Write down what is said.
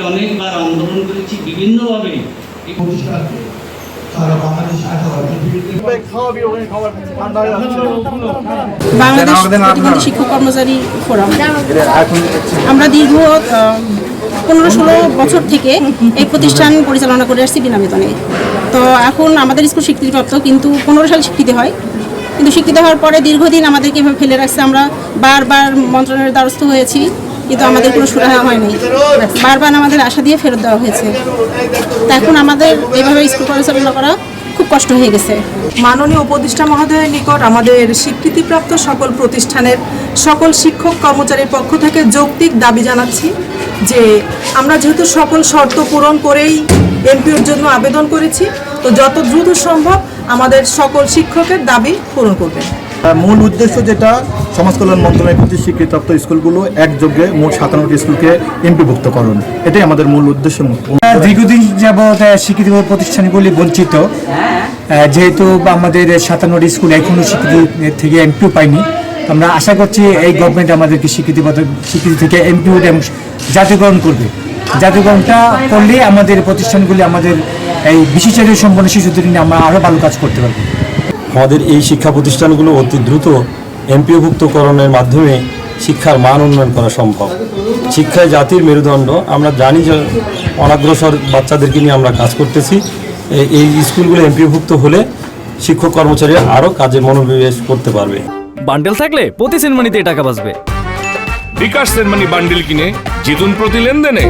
অনেকবার আন্দোলন করেছি বিভিন্নভাবে। বাংলাদেশ প্রতিবন্ধী শিক্ষক কর্মচারী ফোরাম আমরা দীর্ঘ 15-16 বছর থেকে এই প্রতিষ্ঠান পরিচালনা করে আসছি বিনা বেতনে। তো এখন আমাদের স্কুল স্বীকৃতিপ্রাপ্ত, কিন্তু 15 সাল স্বীকৃতি হয়, কিন্তু স্বীকৃতি হওয়ার পরে দীর্ঘদিন আমাদেরকে এভাবে ফেলে রাখছে। আমরা বারবার মন্ত্রণালয়ের দ্বারস্থ হয়েছি, কিন্তু আমাদের কোনো সুরাহা হয়নি। বারবার আমাদের আশা দিয়ে ফেরত দেওয়া হয়েছে। তা এখন আমাদের এভাবে স্কুল পরিচালনা করা খুব কষ্ট হয়ে গেছে। মাননীয় উপদেষ্টা মহোদয়ের নিকট আমাদের স্বীকৃতিপ্রাপ্ত সকল প্রতিষ্ঠানের সকল শিক্ষক কর্মচারীর পক্ষ থেকে যৌক্তিক দাবি জানাচ্ছি যে আমরা যেহেতু সকল শর্ত পূরণ করেই এমপিওর জন্য আবেদন করেছি, তো যত দ্রুত সম্ভব আমাদের সকল শিক্ষকের দাবি পূরণ করবেন। মূল উদ্দেশ্য যেটা, সমাজ কল্যাণ মন্ত্রণালয় কর্তৃক স্বীকৃতিপ্রাপ্ত স্কুলগুলো একযোগে মোট 57টি স্কুলকে এমপিভুক্তকরণ, এটাই আমাদের মূল উদ্দেশ্য। দীর্ঘদিন যাবৎ স্বীকৃতি প্রতিষ্ঠানগুলি বঞ্চিত, যেহেতু আমাদের 57টি স্কুল এখনো স্বীকৃতি থেকে এমপিও পাইনি। আমরা আশা করছি এই গভর্নমেন্ট আমাদেরকে স্বীকৃতি থেকে এমপিও এবং জাতীয়করণ করবে। জাতীয়করণটা করলে আমাদের প্রতিষ্ঠানগুলি আমাদের এই বিশেষায়িত সম্পন্ন শিশুদের নিয়ে আমরা আরও ভালো কাজ করতে পারবো। আমাদের এই শিক্ষা প্রতিষ্ঠানগুলো অতি দ্রুত এমপিওভুক্তকরণের মাধ্যমে শিক্ষার মান উন্নয়ন করা সম্ভব। শিক্ষায় জাতির মেরুদণ্ড, আমরা জানি যে অনাগ্রসর বাচ্চাদেরকে নিয়ে আমরা কাজ করতেছি। এই স্কুলগুলো এমপিওভুক্ত হলে শিক্ষক কর্মচারীরা আরও কাজে মনোনিবেশ করতে পারবে। বান্ডেল থাকলে প্রতি সেনমানিতে টাকা বাঁচবে। বিকাশ সেনমানি বান্ডেল কিনে জিতুন প্রতি লেনদেনে।